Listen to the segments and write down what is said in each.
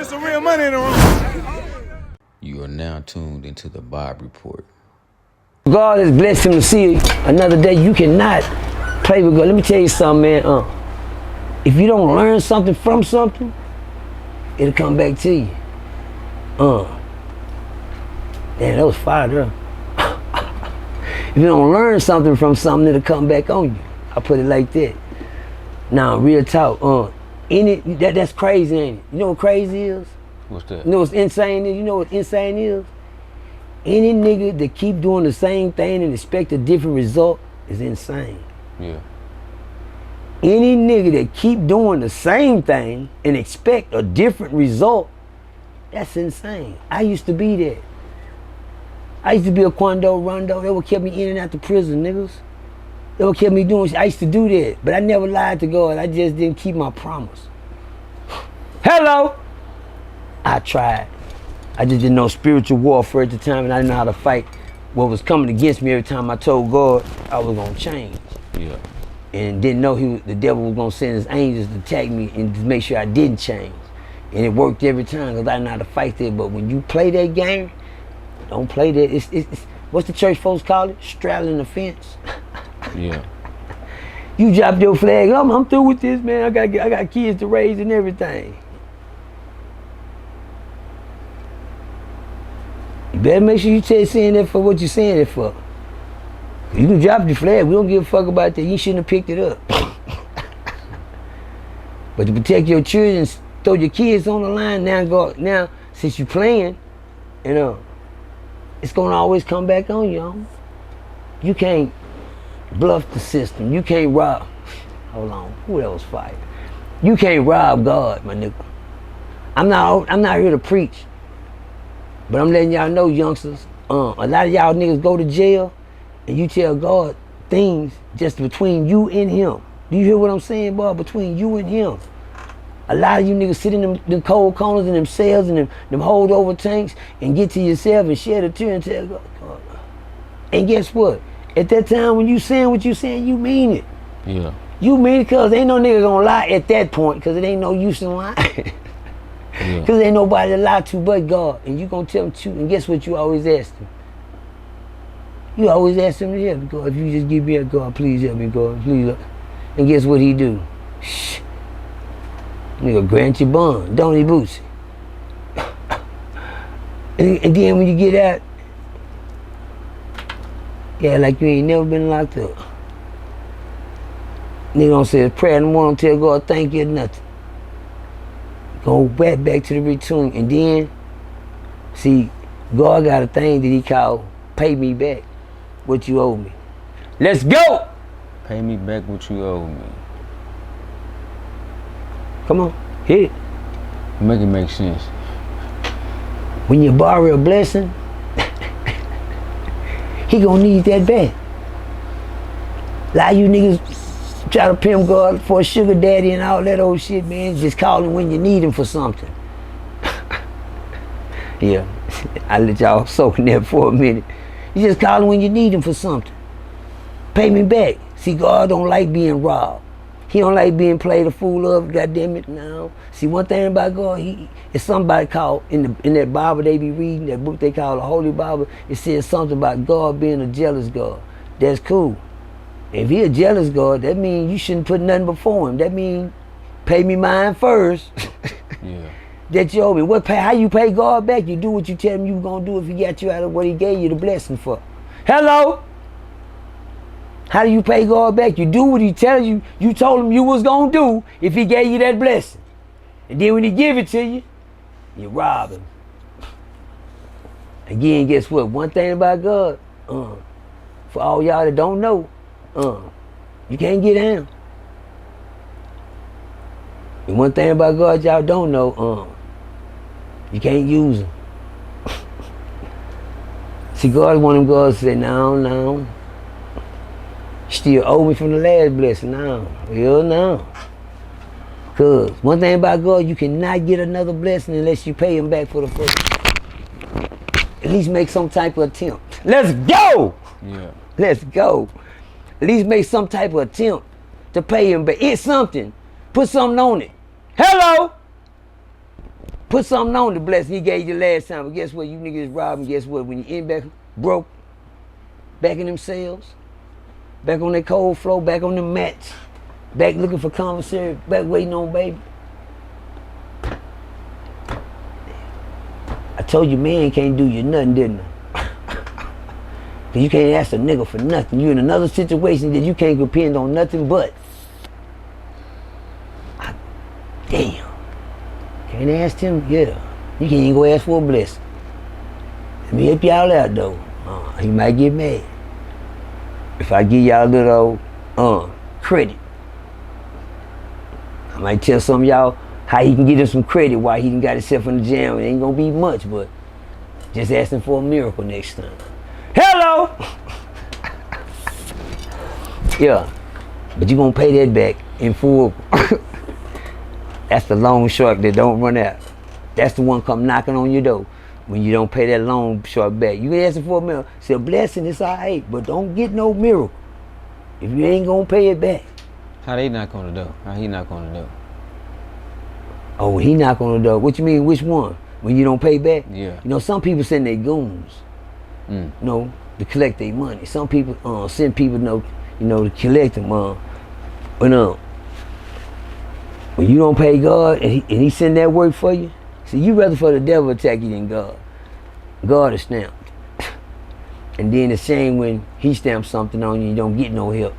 There's some real money in the room. You are now tuned into the Bob Report. God has blessed him to see another day. You cannot play with God. Let me tell you something, man. If you don't learn something from something, it'll come back to you. Man, that was fire there. If you don't learn something from something, it'll come back on you. I put it like that. Now, real talk. That's crazy, ain't it? You know what crazy is? What's that? You know what's insane is? You know what insane is? Any nigga that keep doing the same thing and expect a different result is insane. Yeah. Any nigga that keep doing the same thing and expect a different result, that's insane. I used to be that. I used to be a quando rondo. They would keep me in and out the prison, niggas. They would keep me doing shit. I used to do that, but I never lied to God. I just didn't keep my promise. Hello? I tried. I just didn't know spiritual warfare at the time, and I didn't know how to fight what was coming against me every time I told God I was gonna change. Yeah. And didn't know the devil was gonna send his angels to attack me and to make sure I didn't change. And it worked every time because I didn't know how to fight that. But when you play that game, don't play that. It's what's the church folks call it? Straddling the fence. Yeah. You drop your flag. I'm through with this, man. I got kids to raise and everything. You better make sure you saying that for what you're saying it for. You can drop your flag. We don't give a fuck about that. You shouldn't have picked it up. But to protect your children, throw your kids on the line. Now since you're playing, it's gonna always come back on you. You can't bluff the system. You can't rob. Hold on. Who else fired? You can't rob God, my nigga. I'm not here to preach. But I'm letting y'all know, youngsters, a lot of y'all niggas go to jail and you tell God things just between you and him. Do you hear what I'm saying, boy? Between you and him. A lot of you niggas sit in them cold corners and them cells and them holdover tanks and get to yourself and shed a tear and tell God. And guess what? At that time when you saying what you saying, you mean it. Yeah. You mean it because ain't no nigga gonna lie at that point because it ain't no use in lying. Yeah. Because ain't nobody to lie to but God. And you gonna tell him to, and guess what you always ask him? You always ask him to help me, God. If you just give me a God, please help me, God, please. And guess what he do? Shh. Nigga grant your bond, don't he, Boosie? and then when you get out, yeah, like you ain't never been locked up. Nigga don't say a prayer in the morning, tell God thank you or nothing. Go back to the return, and then, see, God got a thing that he called pay me back what you owe me. Let's go! Pay me back what you owe me. Come on, hit it. Make it make sense. When you borrow a blessing, he gonna need that back. A lot of you niggas try to pimp God for a sugar daddy and all that old shit, man. Just call him when you need him for something. Yeah, I let y'all soak in there for a minute. You just call him when you need him for something. Pay me back. See, God don't like being robbed. He don't like being played a fool of, goddamn it, now. See, one thing about God, it's somebody called, in that Bible they be reading, that book they call the Holy Bible, it says something about God being a jealous God. That's cool. If he a jealous God, that means you shouldn't put nothing before him. That means pay me mine first. Yeah. That you owe me. How you pay God back? You do what you tell him you gonna do if he got you out of what he gave you the blessing for. Hello? How do you pay God back? You do what he tells you. You told him you was gonna do if he gave you that blessing. And then when he give it to you, you rob him. Again, guess what? One thing about God, for all y'all that don't know, you can't get down. And one thing about God y'all don't know, you can't use him. See, God one of them gods say, no. Still owe me from the last blessing, no. Cause one thing about God, you cannot get another blessing unless you pay him back for the first. At least make some type of attempt. Let's go! Yeah. Let's go. At least make some type of attempt to pay him back. It's something. Put something on it. Hello? Put something on the blessing he gave you last time. But guess what? You niggas robbing. Guess what? When you end back broke, back in themselves, back on that cold floor, back on them mats, back looking for commissary, back waiting on baby. I told you man can't do you nothing, didn't I? Cause you can't ask a nigga for nothing. You in another situation that you can't depend on nothing but. Damn. Can't ask him? Yeah. You can't even go ask for a blessing. Let me help y'all out though. He might get mad. If I give y'all a little credit. I might tell some of y'all how he can get him some credit while he done got himself in the jam. It ain't gonna be much, but just asking for a miracle next time. Hello! Yeah. But you gonna pay that back in full. That's the loan shark that don't run out. That's the one come knocking on your door when you don't pay that loan shark back. You asking for a miracle. Say a blessing, it's all right, but don't get no miracle if you ain't gonna pay it back. How they knock on the door? How he knock on the door? Oh, when he knock on the door. What you mean, which one? When you don't pay back? Yeah. You know, some people send their goons, you know, to collect their money. Some people send people, to collect them. When you don't pay God and he send that work for you, see, you rather for the devil attack you than God. God is stamped. And then it's shame when he stamps something on you and you don't get no help.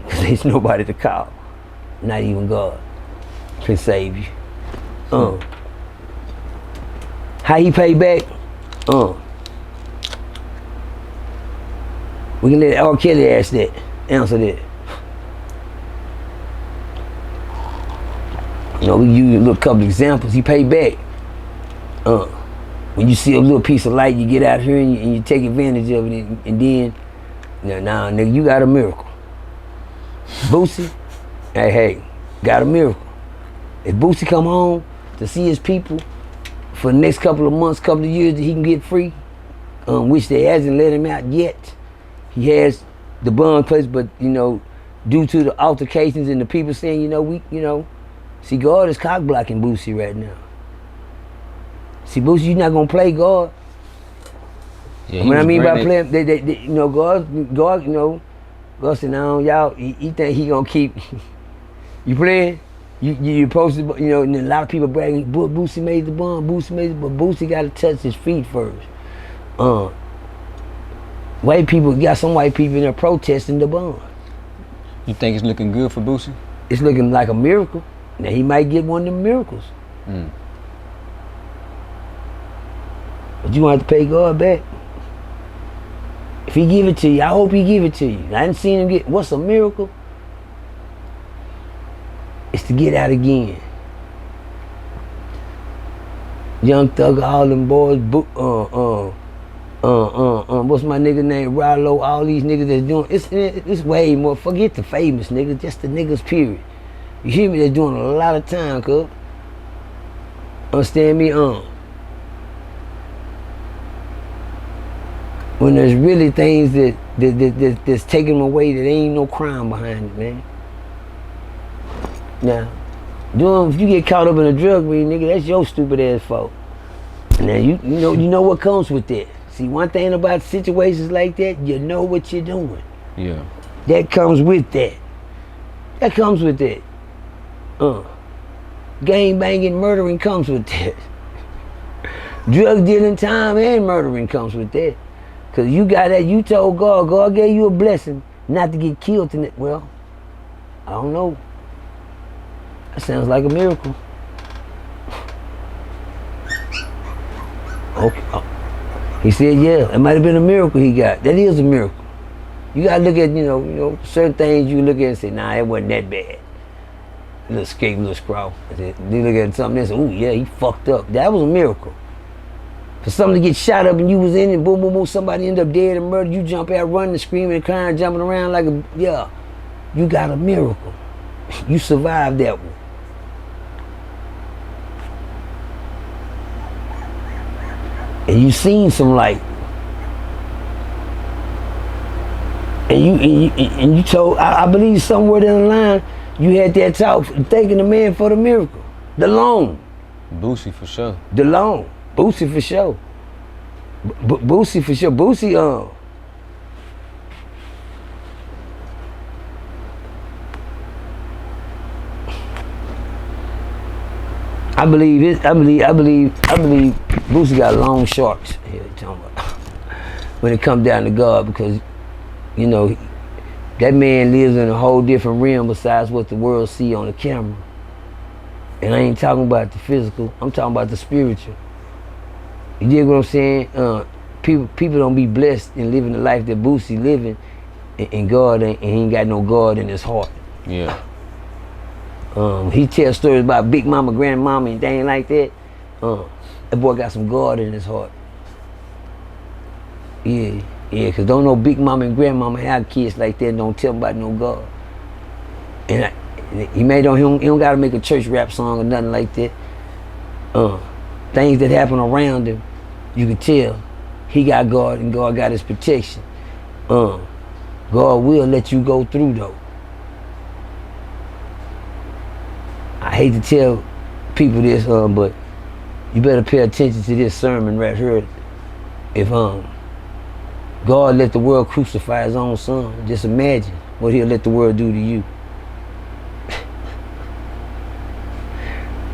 Because there's nobody to call. Not even God can save you. How he pay back? We can let R. Kelly answer that. You know, we use a little couple examples. He paid back. When you see a little piece of light, you get out here and you take advantage of it, and then, nah, nigga, you got a miracle. Boosie, hey, got a miracle. If Boosie come home to see his people for the next couple of months, couple of years that he can get free, which they hasn't let him out yet. He has the bond place, but due to the altercations and the people saying, see, God is cock blocking Boosie right now. See, Boosie, you're not gonna play God. Yeah, what I mean by playing, God said, no, y'all, he think he gonna keep you playing. You supposed to, and a lot of people bragging, Boosie made the bond, but Boosie got to touch his feet first. White people, got some white people in there protesting the bond. You think it's looking good for Boosie? It's looking like a miracle. Now he might get one of them miracles. But you want to pay God back. If he give it to you, I hope he give it to you. I didn't see him get, what's a miracle? It's to get out again. Young Thug, all them boys, what's my nigga name, Rollo, all these niggas that's doing, it's way more, forget the famous niggas, just the niggas period. You hear me, they're doing a lot of time, cuz. Understand me? When there's really things that's taking them away, that ain't no crime behind it, man. Now, if you get caught up in a drug ring, nigga, that's your stupid ass fault. Now you know what comes with that. See, one thing about situations like that, you know what you're doing. Yeah. That comes with that. That comes with that. Gang banging, murdering comes with that. Drug dealing, time, and murdering comes with that. Cause you got that, you told God gave you a blessing not to get killed in it. Well, I don't know. That sounds like a miracle. Okay. He said, yeah, it might have been a miracle he got. That is a miracle. You gotta look at, certain things you look at and say, nah, it wasn't that bad. A little skate, a little scrawl. Then you look at something and say, ooh, yeah, he fucked up. That was a miracle. For something to get shot up and you was in it, boom, boom, boom, somebody end up dead and murdered, you jump out running, screaming and crying, jumping around like you got a miracle. You survived that one. And you seen some light. And you told, I believe somewhere down the line, you had that talk, thanking the man for the miracle, the loan. Boosie for sure. The loan. Boosie for sure. Boosie for sure. Boosie, I believe Boosie got long shorts here, talking about, when it comes down to God, because, you know, that man lives in a whole different realm besides what the world see on the camera. And I ain't talking about the physical, I'm talking about the spiritual. You dig what I'm saying? People don't be blessed in living the life that Boosie living, and God ain't, and he ain't got no God in his heart. Yeah. He tells stories about big mama, grandmama, and things like that. That boy got some God in his heart. Yeah, cause don't no big mama and grandmama have kids like that and don't tell them about no God. And he don't gotta make a church rap song or nothing like that. Things that happen around him, you can tell he got God and God got his protection. God will let you go through though. I hate to tell people this, but you better pay attention to this sermon right here. If God let the world crucify his own son, just imagine what he'll let the world do to you.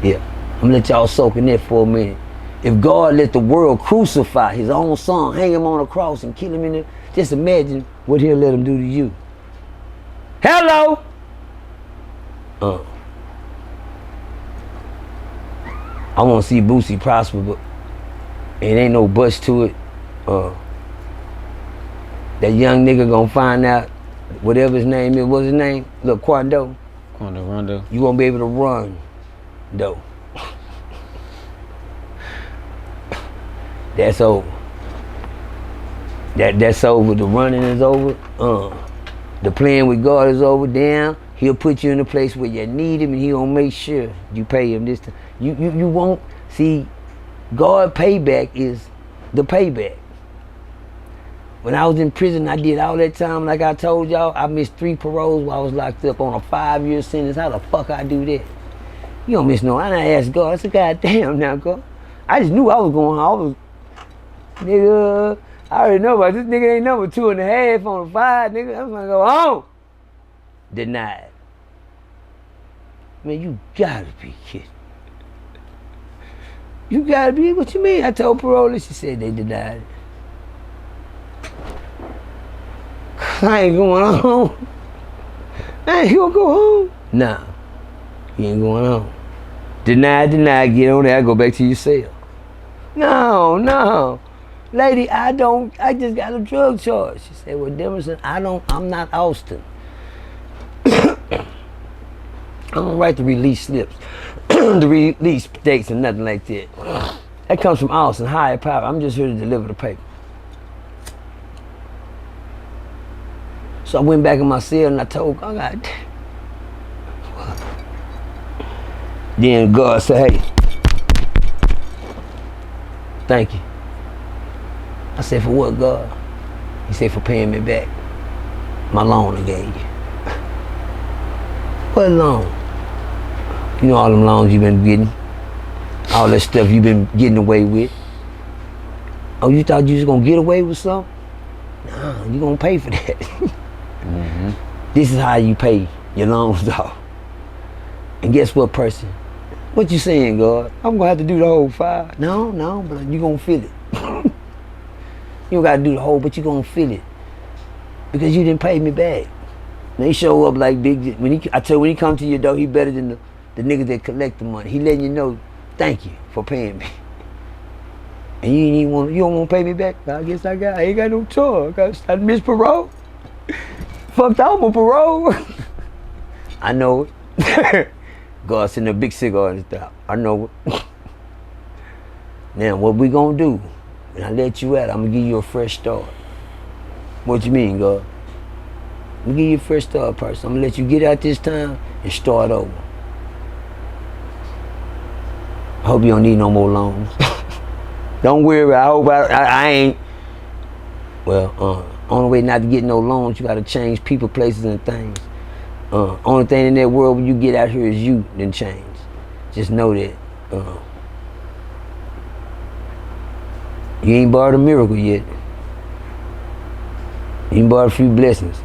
Yeah, I'm gonna let y'all soak in that for a minute. If God let the world crucify his own son, hang him on a cross and kill him in there, just imagine what he'll let him do to you. Hello? I want to see Boosie prosper, but it ain't no bust to it. That young nigga gonna find out whatever his name is. What's his name? Look, Quando. Rondo. You won't be able to run, though. That's over. That's over. The running is over. The playing with God is over. Damn, he'll put you in a place where you need him, and he gonna make sure you pay him this time. You won't see. God payback is the payback. When I was in prison, I did all that time. Like I told y'all, I missed 3 paroles while I was locked up on a 5-year sentence. How the fuck I do that? You don't miss no. I asked God. I said, God damn, now God. I just knew I was going home. Nigga, I already know about this nigga ain't number 2.5 on a 5, nigga. I'm gonna go home. Denied. Man, you gotta be kidding. You gotta be, what you mean? I told parolee, she said they denied it. I ain't going home. I ain't gonna go home. Nah, you ain't going home. Denied, get on there, go back to your cell. No. Lady, I just got a drug charge. She said, well, Demerson, I'm not Austin. I don't write the release slips, the release dates and nothing like that. That comes from Austin, higher power. I'm just here to deliver the paper. So I went back in my cell and I told God, God, then God said, hey, thank you. I said, for what, God? He said, for paying me back my loan I gave you. What loan? You know all them loans you've been getting, all that stuff you've been getting away with. Oh, you thought you was gonna get away with something? Nah, you gonna pay for that. Mm-hmm. This is how you pay your loans off. And guess what, Percy? What you saying, God? I'm gonna have to do the whole 5. No, but you gonna feel it. You don't gotta do the whole, but you gonna feel it. Because you didn't pay me back. They show up like big, when he come to your door, he better than the niggas that collect the money. He letting you know, thank you for paying me. And you don't want to pay me back? I guess I ain't got no choice. I missed parole. Fucked out my parole. I know it. God sent a big cigar in his mouth. I know it. Now, what we gonna do? When I let you out, I'm gonna give you a fresh start. What you mean, God? I'm gonna give you a fresh start, person. I'm gonna let you get out this time and start over. I hope you don't need no more loans. Don't worry, I hope I ain't. Well, only way not to get no loans, you gotta change people, places, and things. Only thing in that world when you get out here is you, then change. Just know that. You ain't borrowed a miracle yet. You ain't borrowed a few blessings.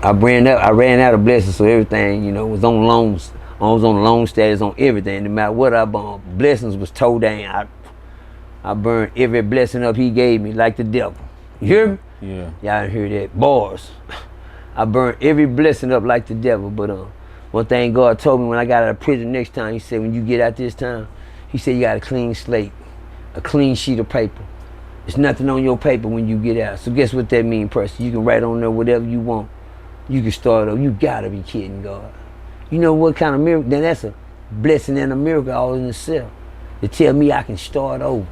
I ran out of blessings, so everything, you know, was on loans. I was on loan status on everything. No matter what I bought, blessings was towed down. I burned every blessing up he gave me like the devil. You hear me? Yeah. Y'all didn't hear that. Bars. I burned every blessing up like the devil. But one thing God told me when I got out of prison next time, he said, when you get out this time, he said, you got a clean slate, a clean sheet of paper. There's nothing on your paper when you get out. So guess what that means, Percy? You can write on there whatever you want. You can start over. You gotta be kidding God. You know what kind of miracle? Then that's a blessing and a miracle all in itself. To tell me I can start over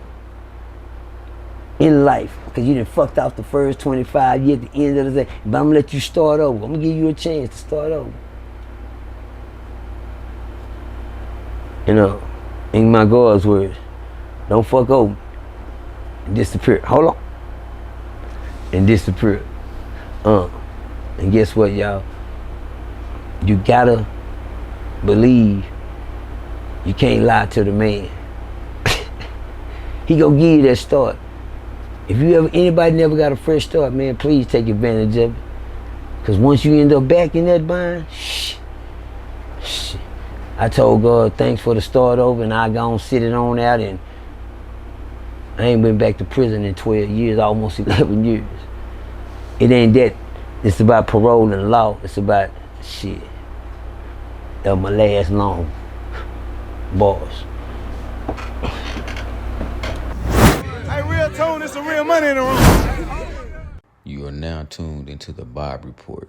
in life. Because you done fucked off the first 25 years at the end of the day. But I'm gonna let you start over. I'm gonna give you a chance to start over. You know, in my God's words, don't fuck over and disappear. Hold on. And disappear. And guess what, y'all? You gotta believe you can't lie to the man. He gonna give you that start. If anybody never got a fresh start, man, please take advantage of it. Cause once you end up back in that bind, I told God, thanks for the start over, and I gone sit it on out, and I ain't been back to prison in 12 years, almost 11 years. It ain't that. It's about parole and law. It's about shit. That my last long. Bars. Hey, real tone, it's some real money in the room. You are now tuned into the Bob Report.